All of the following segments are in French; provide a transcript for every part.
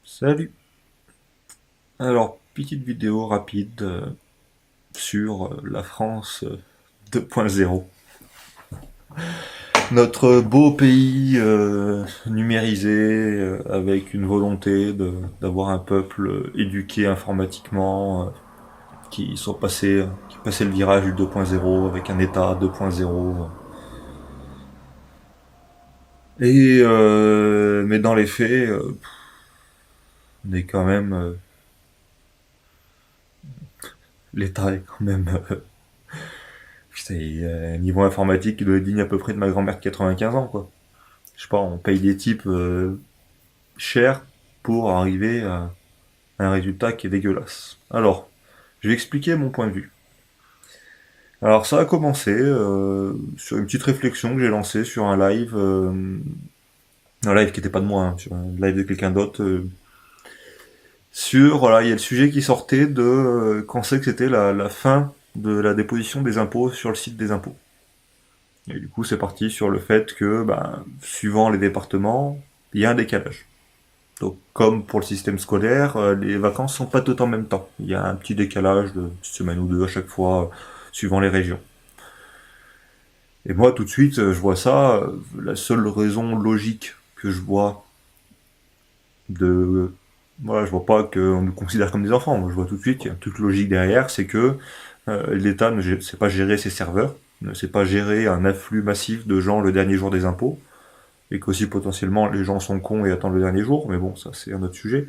Salut. Alors, petite vidéo rapide sur la France 2.0. Notre beau pays numérisé avec une volonté d'avoir un peuple éduqué informatiquement qui passait le virage du 2.0 avec un État 2.0. Mais dans les faits, on est quand même l'État est quand même putain, un niveau informatique qui doit être digne à peu près de ma grand-mère de 95 ans, quoi. Je sais pas, on paye des types chers pour arriver à un résultat qui est dégueulasse. Alors, je vais expliquer mon point de vue. Alors, ça a commencé sur une petite réflexion que j'ai lancée sur un live qui n'était pas de moi, hein, sur un live de quelqu'un d'autre. Voilà, il y a le sujet qui sortait de quand c'est que c'était la fin de la déposition des impôts sur le site des impôts. Et du coup, c'est parti sur le fait que, ben, suivant les départements, il y a un décalage. Donc, comme pour le système scolaire, les vacances sont pas toutes en même temps. Il y a un petit décalage de une semaine ou deux à chaque fois, suivant les régions. Et moi, tout de suite, je vois ça. La seule raison logique que je vois de, voilà, je vois pas qu'on nous considère comme des enfants. Moi, je vois tout de suite qu'il y a un truc logique derrière, c'est que l'État ne sait pas gérer ses serveurs, ne sait pas gérer un afflux massif de gens le dernier jour des impôts, et qu'aussi potentiellement les gens sont cons et attendent le dernier jour, mais bon, ça c'est un autre sujet.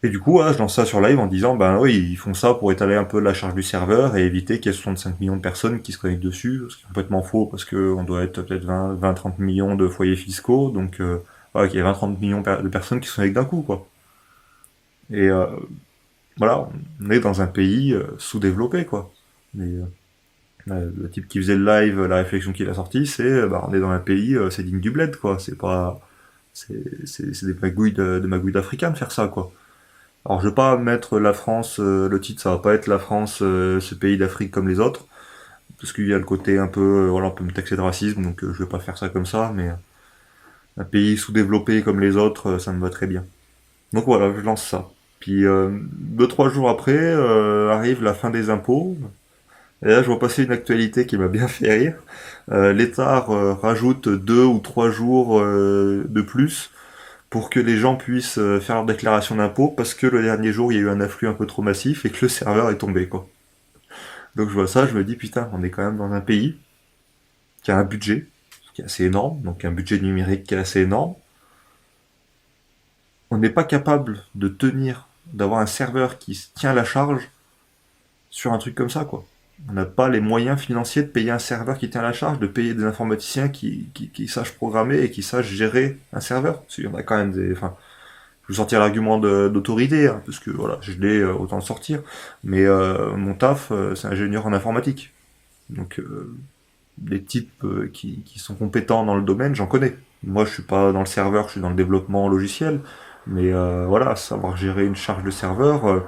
Et du coup, voilà, je lance ça sur live en disant, ben oui, ils font ça pour étaler un peu la charge du serveur et éviter qu'il y ait 65 millions de personnes qui se connectent dessus, ce qui est complètement faux parce qu'on doit être peut-être 20-30 millions de foyers fiscaux, donc voilà, qu'il y a 20-30 millions de personnes qui se connectent d'un coup, quoi. Et voilà, on est dans un pays sous-développé, quoi. Mais, le type qui faisait le live, la réflexion qu'il a sortie, c'est, bah, on est dans un pays, c'est digne du bled, quoi. C'est pas, c'est des magouilles de magouilles d'Africains de faire ça, quoi. Alors je vais pas mettre la France, le titre ça va pas être la France, ce pays d'Afrique comme les autres, parce qu'il y a le côté un peu, voilà, on peut me taxer de racisme, donc je vais pas faire ça comme ça, mais un pays sous-développé comme les autres, ça me va très bien. Donc voilà, je lance ça. Puis 2-3 jours après, arrive la fin des impôts, et là je vois passer une actualité qui m'a bien fait rire. L'État rajoute 2 ou 3 jours de plus pour que les gens puissent faire leur déclaration d'impôt parce que le dernier jour il y a eu un afflux un peu trop massif et que le serveur est tombé, quoi. Donc je vois ça, je me dis putain, on est quand même dans un pays qui a un budget qui est assez énorme, donc un budget numérique qui est assez énorme. On n'est pas capable de tenir, d'avoir un serveur qui tient la charge sur un truc comme ça, quoi. On n'a pas les moyens financiers de payer un serveur qui tient la charge, de payer des informaticiens qui sachent programmer et qui sachent gérer un serveur. Parce qu'il y en a quand même des, enfin, je vais sortir l'argument d'autorité, hein, parce que voilà, je l'ai, autant le sortir. Mais mon taf, c'est ingénieur en informatique. Donc des types qui sont compétents dans le domaine, j'en connais. Moi, je suis pas dans le serveur, je suis dans le développement logiciel. Mais voilà, savoir gérer une charge de serveur,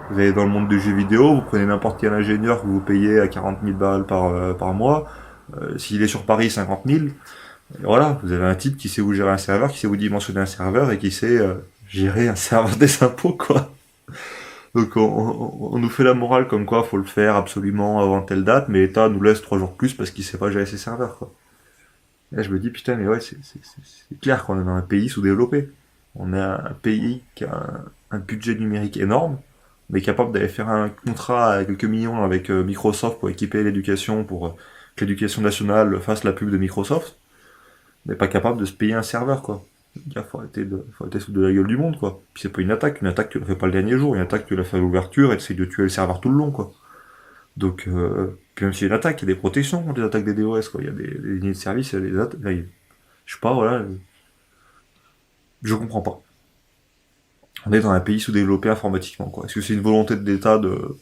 vous allez dans le monde du jeu vidéo, vous prenez n'importe quel ingénieur que vous payez à 40 000 balles par mois. S'il est sur Paris, 50 000. Et voilà, vous avez un type qui sait vous gérer un serveur, qui sait vous dimensionner un serveur et qui sait gérer un serveur des impôts, quoi. Donc on nous fait la morale comme quoi faut le faire absolument avant telle date, mais l'État nous laisse 3 jours de plus parce qu'il sait pas gérer ses serveurs, quoi. Et là je me dis putain mais ouais c'est clair qu'on est dans un pays sous-développé. On est un pays qui a un budget numérique énorme, mais capable d'aller faire un contrat à quelques millions avec Microsoft pour équiper l'éducation, pour que l'éducation nationale fasse la pub de Microsoft, mais pas capable de se payer un serveur, quoi. Il faut arrêter de se foutre de la gueule du monde, quoi. Puis c'est pas une attaque tu la fais pas le dernier jour, une attaque tu la fais à l'ouverture et tu essaies de tuer le serveur tout le long, quoi. Donc, puis même s'il y a une attaque, il y a des protections contre les attaques des DOS, quoi. Il y a des lignes de service, il y a des attaques, je sais pas, voilà, je comprends pas. On est dans un pays sous-développé informatiquement, quoi. Est-ce que c'est une volonté de l'État de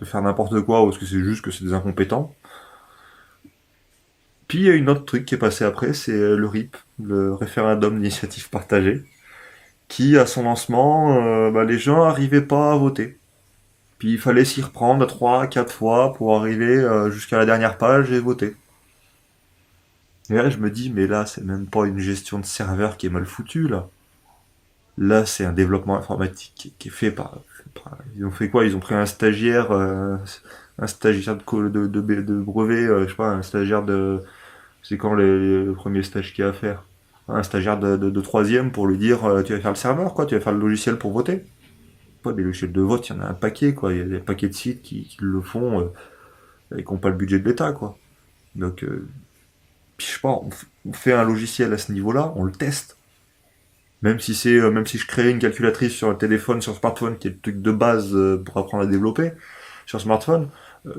faire n'importe quoi, ou est-ce que c'est juste que c'est des incompétents? Puis il y a une autre truc qui est passé après, c'est le RIP, le référendum d'initiative partagée, qui, à son lancement, bah, les gens n'arrivaient pas à voter. Puis il fallait s'y reprendre 3, 4 fois pour arriver jusqu'à la dernière page et voter. Et là, je me dis, mais là, c'est même pas une gestion de serveur qui est mal foutue, là. Là, c'est un développement informatique qui est fait ils ont fait quoi? Ils ont pris un stagiaire de brevet, je sais pas, un stagiaire de, c'est quand le premier stage qu'il y a à faire? Un stagiaire de troisième pour lui dire, tu vas faire le serveur, quoi, tu vas faire le logiciel pour voter. Pas des logiciels de vote, il y en a un paquet, quoi. Il y a des paquets de sites qui le font, et qui n'ont pas le budget de l'État, quoi. Donc, puis je sais pas, on fait un logiciel à ce niveau-là, on le teste. Même si je crée une calculatrice sur le téléphone, sur le smartphone, qui est le truc de base pour apprendre à développer, sur smartphone,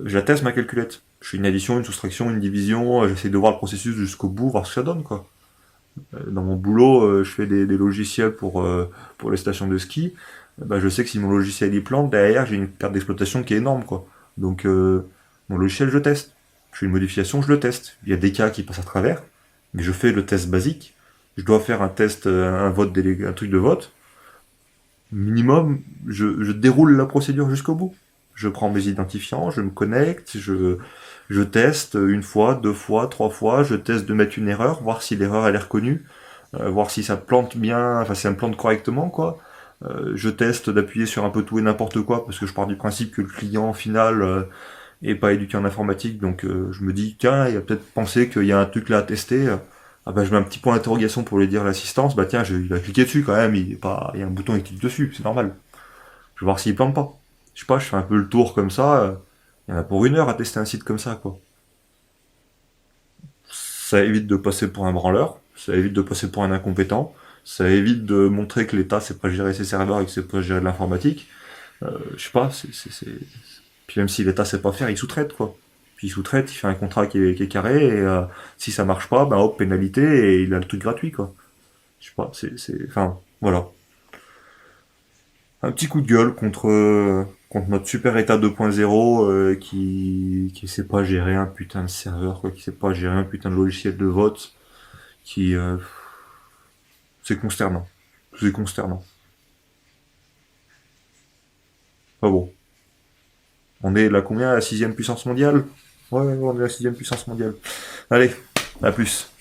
je la teste ma calculette. Je fais une addition, une soustraction, une division, j'essaie de voir le processus jusqu'au bout, voir ce que ça donne, quoi. Dans mon boulot, je fais des logiciels pour les stations de ski. Bah, je sais que si mon logiciel il plante, derrière j'ai une perte d'exploitation qui est énorme, quoi. Donc mon logiciel, je le teste. Je fais une modification, je le teste. Il y a des cas qui passent à travers, mais je fais le test basique. Je dois faire un test, un truc de vote. Minimum, je déroule la procédure jusqu'au bout. Je prends mes identifiants, je me connecte, je teste une fois, deux fois, trois fois, je teste de mettre une erreur, voir si l'erreur elle est reconnue, voir si ça plante bien, enfin si ça me plante correctement, quoi. Je teste d'appuyer sur un peu tout et n'importe quoi, parce que je pars du principe que le client final est pas éduqué en informatique, donc je me dis, tiens, il a peut-être pensé qu'il y a un truc là à tester. Ah bah je mets un petit point d'interrogation pour lui dire l'assistance, bah tiens, il a cliqué dessus quand même, il y a un bouton, il clique dessus, c'est normal. Je vais voir s'il plante pas. Je sais pas, je fais un peu le tour comme ça, il y en a pour une heure à tester un site comme ça, quoi. Ça évite de passer pour un branleur, ça évite de passer pour un incompétent, ça évite de montrer que l'État sait pas gérer ses serveurs et que sait pas gérer de l'informatique. Je sais pas, Puis même si l'État sait pas faire, il sous-traite, quoi. Puis il sous-traite, il fait un contrat qui est carré, et si ça marche pas, ben hop, pénalité, et il a le truc gratuit, quoi. Je sais pas, enfin, voilà. Un petit coup de gueule contre notre super état 2.0 qui sait pas gérer un putain de serveur, quoi, qui sait pas gérer un putain de logiciel de vote, qui, c'est consternant. C'est consternant. Pas bon. On est là combien? La sixième puissance mondiale? Ouais, on est la sixième puissance mondiale. Allez, à plus.